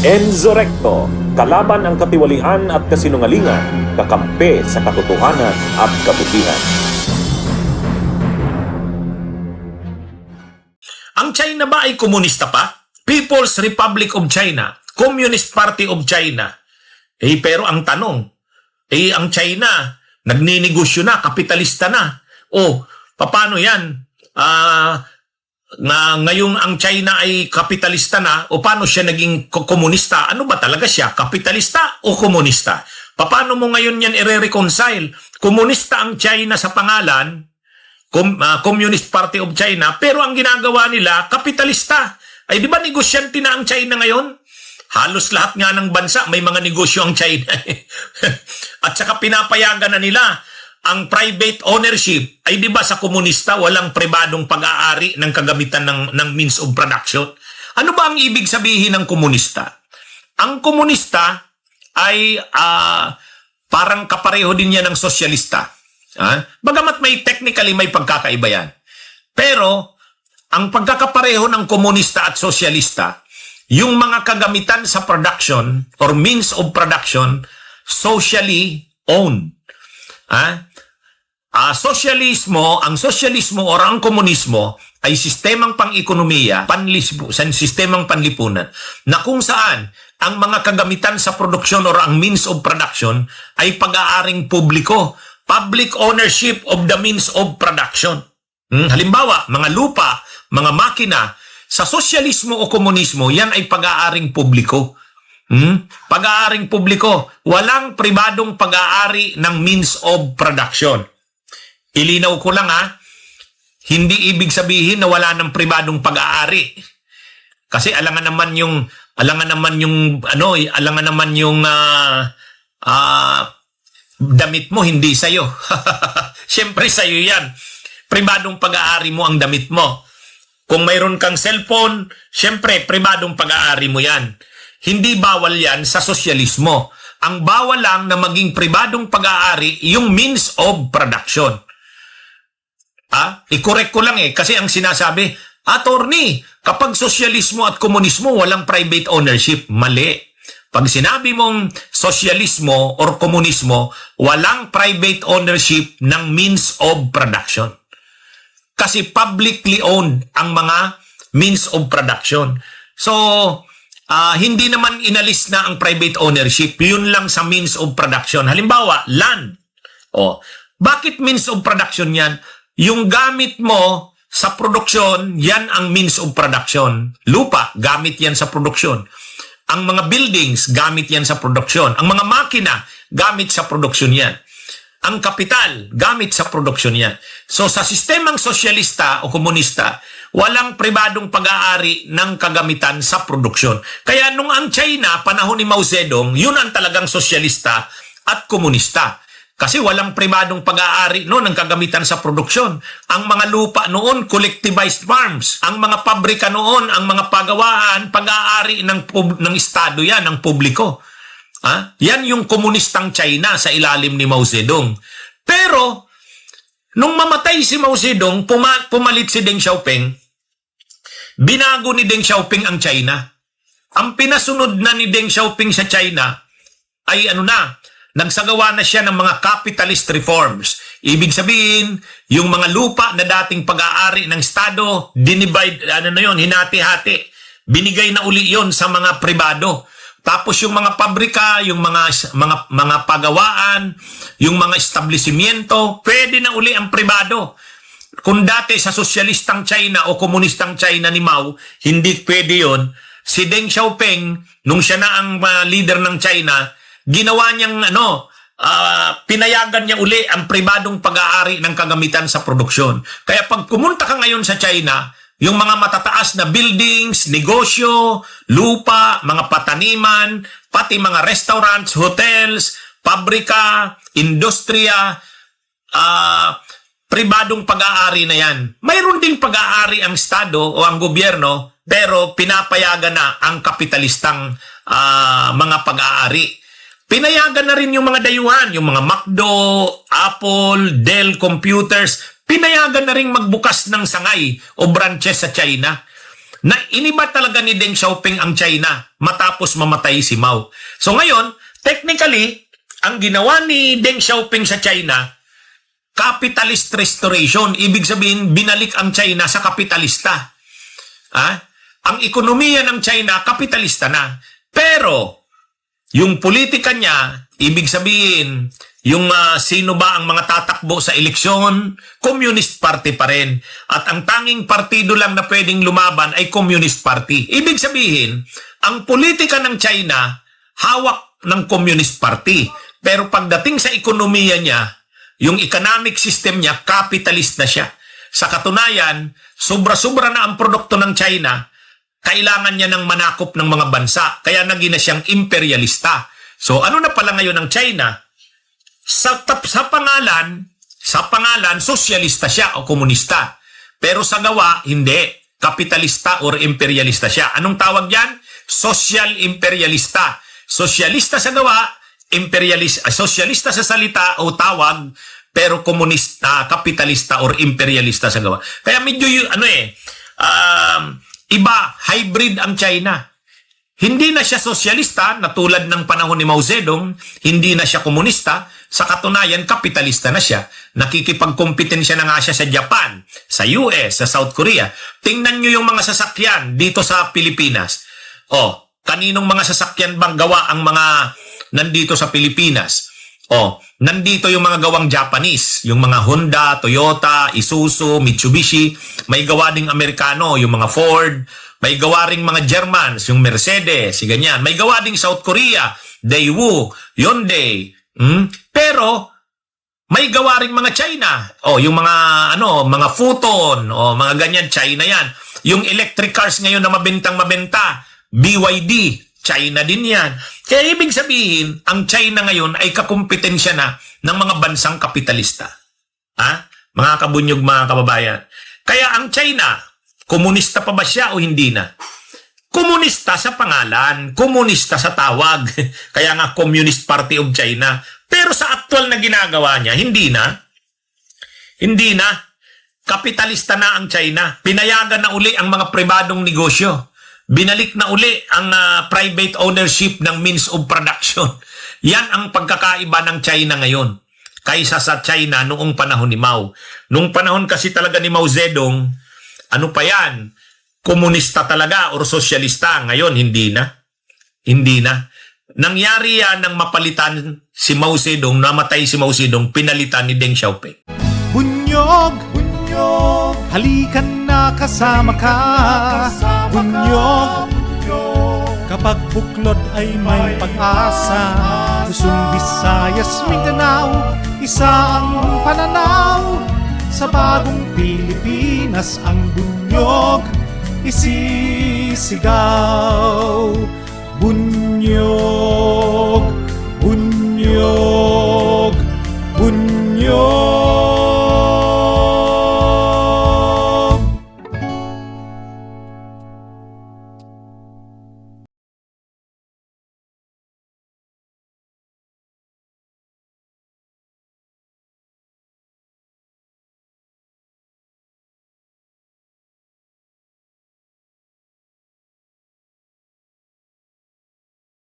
Enzo Recto, kalaban ang katiwalian at kasinungalingan, kakampi sa katotohanan at kabutihan. Ang China ba ay komunista pa? People's Republic of China, Communist Party of China. Pero ang tanong, ang China, nagninegosyo na, kapitalista na. Paano yan? Ngayong ang China ay kapitalista na, paano siya naging komunista? Ano ba talaga siya? Kapitalista o komunista? Paano mo ngayon yan i-reconcile? Komunista ang China sa pangalan, Communist Party of China, pero ang ginagawa nila, kapitalista. Ay di ba negosyante na ang China ngayon? Halos lahat nga ng bansa may mga negosyo ang China. At saka pinapayagan na nila ang private ownership. Ay di ba sa komunista walang pribadong pag-aari ng kagamitan ng means of production? Ano ba ang ibig sabihin ng komunista? Ang komunista ay parang kapareho din yan ng sosyalista. Bagamat technically may pagkakaiba yan. Pero ang pagkakapareho ng komunista at sosyalista, yung mga kagamitan sa production or means of production, socially owned. Ang sosyalismo or ang komunismo ay sistemang pang-ekonomiya, sistemang panlipunan, na kung saan ang mga kagamitan sa produksyon or ang means of production ay pag-aaring publiko, public ownership of the means of production. Halimbawa, mga lupa, mga makina, sa sosyalismo o komunismo, yan ay pag-aaring publiko. Pag-aaring publiko, walang pribadong pag-aari ng means of production. Ilinaw ko lang hindi ibig sabihin na wala ng pribadong pag-aari. Kasi alangan naman yung damit mo hindi sa'yo. Siyempre sa'yo yan. Pribadong pag-aari mo ang damit mo. Kung mayroon kang cellphone, siyempre pribadong pag-aari mo yan. Hindi bawal yan sa sosyalismo. Ang bawal lang na maging pribadong pag-aari yung means of production. I-correct ko lang kasi ang sinasabi, attorney, kapag sosyalismo at komunismo walang private ownership, mali. Pag sinabi mong sosyalismo or komunismo, walang private ownership ng means of production. Kasi publicly owned ang mga means of production. So, hindi naman inalis na ang private ownership. Yun lang sa means of production. Halimbawa, land. Bakit means of production yan? Yung gamit mo sa produksyon, yan ang means of production. Lupa, gamit yan sa produksyon. Ang mga buildings, gamit yan sa produksyon. Ang mga makina, gamit sa produksyon yan. Ang kapital, gamit sa produksyon yan. So sa sistemang sosyalista o komunista, walang pribadong pag-aari ng kagamitan sa produksyon. Kaya nung ang China, panahon ni Mao Zedong, yun ang talagang sosyalista at komunista. Kasi walang pribadong pag-aari ng kagamitan sa produksyon. Ang mga lupa noon, collectivized farms. Ang mga pabrika noon, ang mga pagawaan, pag-aari ng Estado yan, ng publiko. Yan yung komunistang China sa ilalim ni Mao Zedong. Pero, nung mamatay si Mao Zedong, pumalit si Deng Xiaoping, binago ni Deng Xiaoping ang China. Ang pinasunod na ni Deng Xiaoping sa China ay nagsagawa na siya ng mga capitalist reforms. Ibig sabihin, yung mga lupa na dating pag-aari ng Estado, hinati-hati. Binigay na uli yon sa mga pribado. Tapos yung mga pabrika, yung mga pagawaan, yung mga establishmento, pwede na uli ang pribado. Kung dati sa sosyalistang China o komunistang China ni Mao, hindi pwede yon. Si Deng Xiaoping, nung siya na ang leader ng China, ginawa niyang pinayagan niya uli ang pribadong pag-aari ng kagamitan sa produksyon. Kaya pag pumunta ka ngayon sa China, yung mga matataas na buildings, negosyo, lupa, mga pataniman, pati mga restaurants, hotels, pabrika, industriya, pribadong pag-aari na yan. Mayroon ding pag-aari ang Estado o ang gobyerno, pero pinapayagan na ang kapitalistang mga pag-aari. Pinayagan na rin yung mga dayuhan, yung mga McDo, Apple, Dell Computers, pinayagan na rin magbukas ng sangay o branches sa China. na iniba talaga ni Deng Xiaoping ang China matapos mamatay si Mao. So ngayon, technically, ang ginawa ni Deng Xiaoping sa China, capitalist restoration. Ibig sabihin, binalik ang China sa kapitalista. Ang ekonomiya ng China, kapitalista na. Pero, yung politika niya, ibig sabihin, yung sino ba ang mga tatakbo sa eleksyon, Communist Party pa rin. At ang tanging partido lang na pwedeng lumaban ay Communist Party. Ibig sabihin, ang politika ng China, hawak ng Communist Party. Pero pagdating sa ekonomiya niya, yung economic system niya, capitalist na siya. Sa katunayan, sobra-sobra na ang produkto ng China, kailangan niya ng manakop ng mga bansa. Kaya naging na siyang imperialista. So ano na pala ngayon ng China? Sa pangalan, sosyalista siya o komunista. Pero sa gawa, hindi. Kapitalista or imperialista siya. Anong tawag yan? Social imperialista. Sosyalista sa gawa, sosyalista sa salita o tawag, pero komunista, kapitalista or imperialista sa gawa. Kaya medyo iba, hybrid ang China. Hindi na siya sosyalista na tulad ng panahon ni Mao Zedong, hindi na siya komunista, sa katunayan kapitalista na siya. Nakikipagkompetensya na nga siya sa Japan, sa US, sa South Korea. Tingnan nyo yung mga sasakyan dito sa Pilipinas. Kaninong mga sasakyan bang gawa ang mga nandito sa Pilipinas? Nandito yung mga gawang Japanese, yung mga Honda, Toyota, Isuzu, Mitsubishi, may gawa ding Amerikano, yung mga Ford, may gawa ring mga Germans, yung Mercedes, ganyan. May gawa ding South Korea, Daewoo, Hyundai. Pero may gawa ring mga China. Yung mga mga Futon, mga ganyan, China yan. Yung electric cars ngayon na mabenta, BYD, China din yan. Kaya ibig sabihin, ang China ngayon ay kakumpetensya na ng mga bansang kapitalista. Mga kabunyog, mga kababayan. Kaya ang China, komunista pa ba siya o hindi na? Komunista sa pangalan, komunista sa tawag. Kaya nga Communist Party of China. Pero sa aktual na ginagawa niya, hindi na. Hindi na. Kapitalista na ang China. Pinayagan na uli ang mga pribadong negosyo. Binalik na uli ang private ownership ng means of production. Yan ang pagkakaiba ng China ngayon kaysa sa China noong panahon ni Mao. Noong panahon kasi talaga ni Mao Zedong, ano pa yan? Komunista talaga or sosyalista. Ngayon, hindi na. Hindi na. Nangyari yan nang mapalitan si Mao Zedong, namatay si Mao Zedong, pinalitan ni Deng Xiaoping. Bunyog, bunyog, halikan na kasama ka. Bunyog, kapag buklod ay may pag-asa. Luzon, Visayas, Mindanao, isa ang pananaw. Sa bagong Pilipinas ang bunyog isisigaw. Bunyog, bunyog.